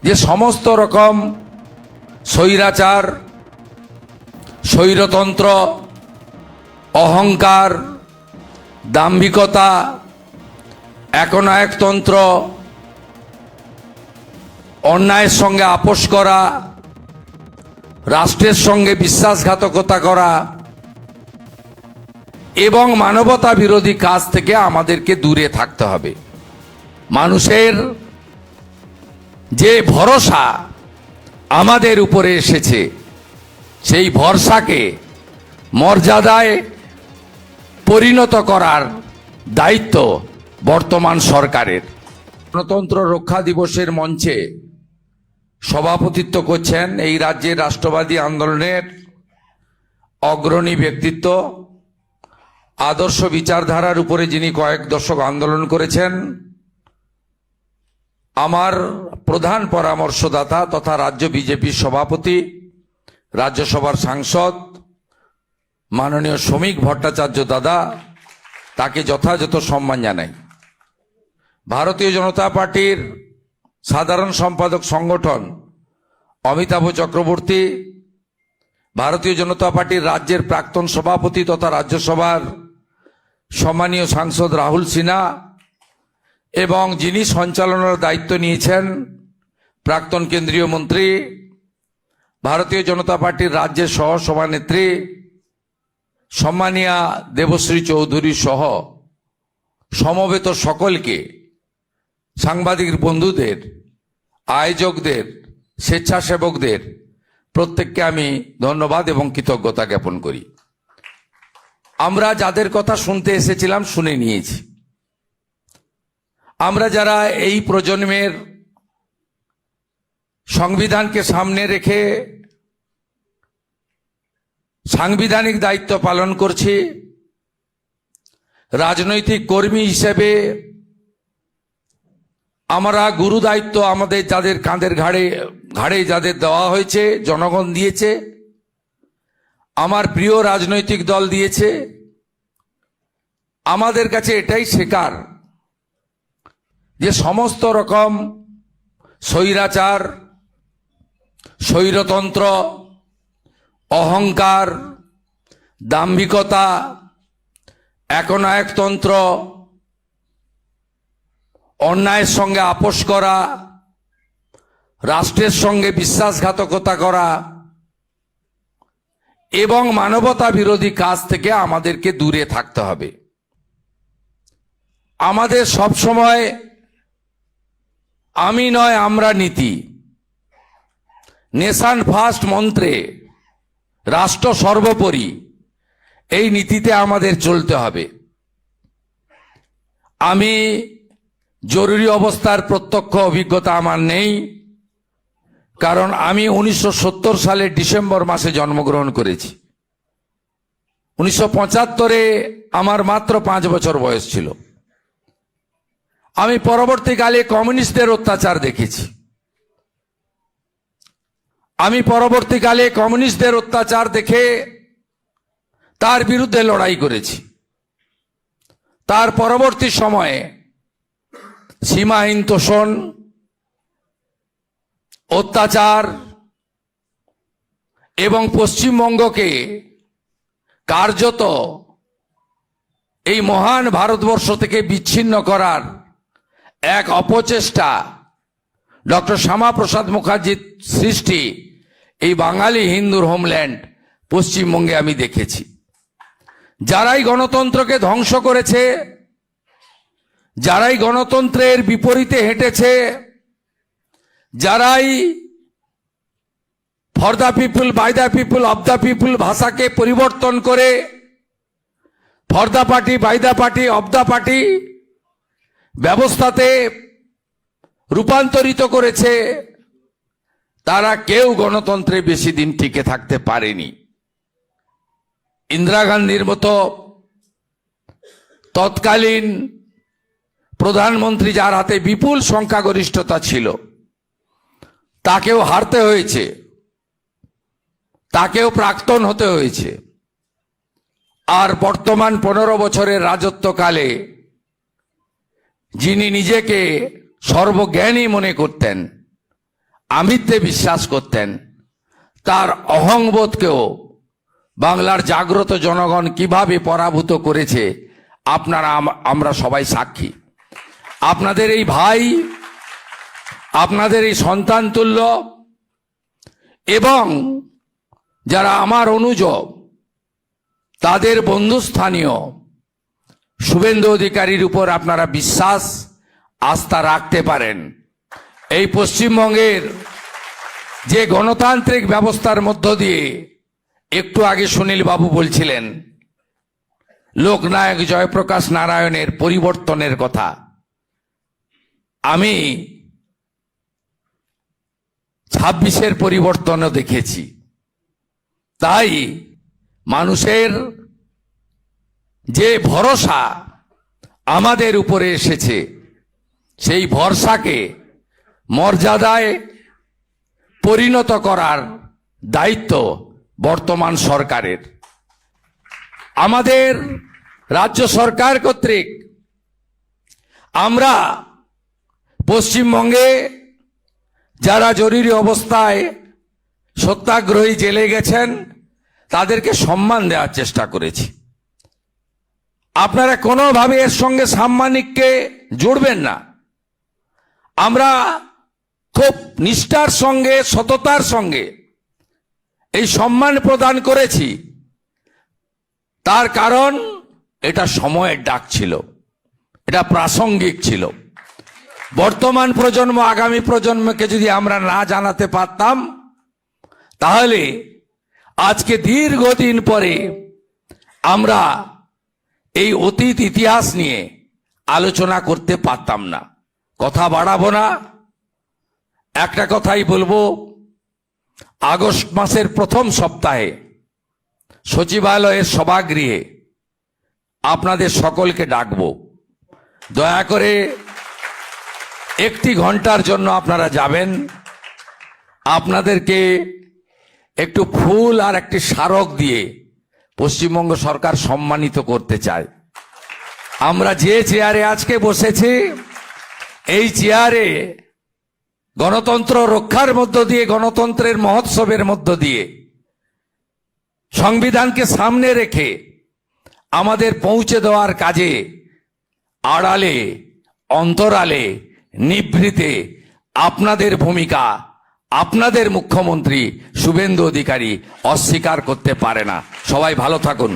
যে সমস্ত রকম স্বৈরাচার, স্বৈরতন্ত্র, অহংকার, দাম্ভিকতা, একনায়কতন্ত্র, অন্যায়ের সঙ্গে আপোষ করা, রাষ্ট্রের সঙ্গে বিশ্বাসঘাতকতা করা এবং মানবতা বিরোধী কাজ থেকে আমাদেরকে দূরে থাকতে হবে। মানুষের যে ভরসা আমাদের উপরে এসেছে, সেই ভরসাকে মর্যাদায় পরিণত করার দায়িত্ব বর্তমান সরকারের। গণতন্ত্র রক্ষা দিবসের মঞ্চে সভাপতিত্ব করছেন এই রাজ্যের রাষ্ট্রবাদী আন্দোলনের অগ্রণী ব্যক্তিত্ব, আদর্শ বিচারধারার উপরে যিনি কয়েক দশক আন্দোলন করেছেন, আমার প্রধান পরামর্শদাতা তথা রাজ্য বিজেপির সভাপতি, রাজ্যসভার সাংসদ মাননীয় শ্রমিক ভট্টাচার্য দাদা, তাকে যথাযথ সম্মান জানাই। ভারতীয় জনতা পার্টির সাধারণ সম্পাদক সংগঠন অমিতাভ চক্রবর্তী, ভারতীয় জনতা পার্টির রাজ্যের প্রাক্তন সভাপতি তথা রাজ্যসভার সম্মানীয় সাংসদ রাহুল সিনহা এবং যিনি সঞ্চালনার দায়িত্ব নিয়েছেন প্রাক্তন কেন্দ্রীয় মন্ত্রী, ভারতীয় জনতা পার্টির রাজ্যের সহ সভানেত্রী সম্মানীয়া দেবশ্রী চৌধুরী সহ সমবেত সকলকে, সাংবাদিক বন্ধুদের, আয়োজকদের, স্বেচ্ছাসেবকদের প্রত্যেককে আমি ধন্যবাদ এবং কৃতজ্ঞতা জ্ঞাপন করি। আমরা যাদের কথা শুনতে এসেছিলাম শুনে নিয়েছি। আমরা যারা এই প্রজন্মের সংবিধানকে সামনে রেখে সাংবিধানিক দায়িত্ব পালন করছি, রাজনৈতিক কর্মী হিসেবে আমরা গুরু দায়িত্ব আমাদের যাদের কাঁধের ঘাড়ে যাদের দেওয়া হয়েছে, জনগণ দিয়েছে, আমার প্রিয় রাজনৈতিক দল দিয়েছে, আমাদের কাছে এটাই শেখার যে সমস্ত রকম স্বৈরাচার, স্বৈরতন্ত্র, অহংকার, দাম্ভিকতা, একনায়কতন্ত্র, অন্যায়ের সঙ্গে আপোষ করা, রাষ্ট্রের সঙ্গে বিশ্বাসঘাতকতা করা এবং মানবতা বিরোধী কাজ থেকে আমাদেরকে দূরে থাকতে হবে। আমাদের সবসময় আমি নয় আমরা নীতি, নেশন ফার্স্ট মন্ত্রে রাষ্ট্র সর্বোপরি, এই নীতিতে আমাদের চলতে হবে। আমি জরুরি অবস্থার প্রত্যক্ষ অভিজ্ঞতা আমার নেই, কারণ আমি 1970 সালের ডিসেম্বর মাসে জন্মগ্রহণ করেছি। 1975-এ আমার মাত্র 5 বছর বয়স ছিল। আমি পরবর্তীকালে কমিউনিস্টদের অত্যাচার দেখেছি। আমি পরবর্তীকালে কমিউনিস্টদের অত্যাচার দেখে তার বিরুদ্ধে লড়াই করেছি। তার পরবর্তী সময়ে সীমাহীন তোষণ, অত্যাচার এবং পশ্চিমবঙ্গকে কার্যত এই মহান ভারতবর্ষ থেকে বিচ্ছিন্ন করার এক অপচেষ্টা ডক্টর শ্যামাপ্রসাদ মুখার্জির সৃষ্টি এই বাঙালি হিন্দুর হোমল্যান্ড পশ্চিমবঙ্গে আমি দেখেছি। যারাই গণতন্ত্রকে ধ্বংস করেছে, যারাই গণতন্ত্রের বিপরীতে হেঁটেছে, যারাই for the people, by the people, of the people ভাষাকে পরিবর্তন করে for the party, by the party, of the party ব্যবস্থাতে রূপান্তরিত করেছে, তারা কেউ গণতন্ত্রে বেশি দিন টিকে থাকতে পারেনি। ইন্দিরা গান্ধীর মতো তৎকালীন প্রধানমন্ত্রী, যার হাতে বিপুল সংখ্যাগরিষ্ঠতা ছিল, তাকেও হারতে হয়েছে, তাকেও প্রাক্তন হতে হয়েছে। আর বর্তমান 15 বছরের রাজত্বকালে যিনি নিজেকে সর্বজ্ঞানী মনে করতেন, আমিত্বে বিশ্বাস করতেন, তার অহংবোধকেও বাংলার জাগ্রত জনগণ কিভাবে পরাভূত করেছে আপনারা আমরা সবাই সাক্ষী। আপনাদের এই ভাই, আপনাদের এই সন্তান তুল্য এবং যারা আমার অনুজ, তাদের বন্ধুস্থানীয় শুভেন্দু অধিকারীর উপর আপনারা বিশ্বাস আস্থা রাখতে পারেন। এই পশ্চিমবঙ্গের যে গণতান্ত্রিক ব্যবস্থার মধ্য দিয়ে একটু আগে সুনীল বাবু বলছিলেন লোকনায়ক জয়প্রকাশ নারায়ণের পরিবর্তনের কথা, আমি 26-এর পরিবর্তনও দেখেছি। তাই মানুষের যে ভরসা আমাদের উপরে এসেছে, সেই ভরসাকে মর্যাদায় পরিণত করার দায়িত্ব বর্তমান সরকারের। আমাদের রাজ্য সরকার কর্তৃক আমরা পশ্চিমবঙ্গে যারা জরুরি অবস্থায় সত্যাগ্রহী জেলে গেছেন তাদেরকে সম্মান দেওয়ার চেষ্টা করেছি। আপনারা কোনোভাবে এর সঙ্গে সাম্মানিককে জুড়বেন না। আমরা খুব নিষ্ঠার সঙ্গে, সততার সঙ্গে এই সম্মান প্রদান করেছি। তার কারণ এটা সময়ের ডাক ছিল, এটা প্রাসঙ্গিক ছিল। বর্তমান প্রজন্ম আগামী প্রজন্মকে যদি আমরা না জানাতে পারতাম, তাহলে আজকে দীর্ঘদিন পরে আমরা এই অতীত ইতিহাস নিয়ে আলোচনা করতে পারতাম না। কথা বাড়াবো না, একটা কথাই বলবো, আগস্ট মাসের প্রথম সপ্তাহে সচিবালয়ের সভাগৃহে আপনাদের সকলকে ডাকবো। দয়া করে 1 ঘন্টার জন্য আপনারা যাবেন। আপনাদেরকে একটু ফুল আর একটি স্মারক দিয়ে পশ্চিমবঙ্গ সরকার সম্মানিত করতে চায়। আমরা যে চেয়ারে আজকে বসেছি, এই চেয়ারে গণতন্ত্র রক্ষার মধ্য দিয়ে, গণতন্ত্রের মহোৎসবের মধ্য দিয়ে, সংবিধানকে সামনে রেখে আমাদের পৌঁছে দেওয়ার কাজে আড়ালে, অন্তরালে, নিভৃতে আপনাদের ভূমিকা, আপনাদের মুখ্যমন্ত্রী শুভেন্দু অধিকারী অস্বীকার করতে পারে না। সবাই ভালো থাকুন।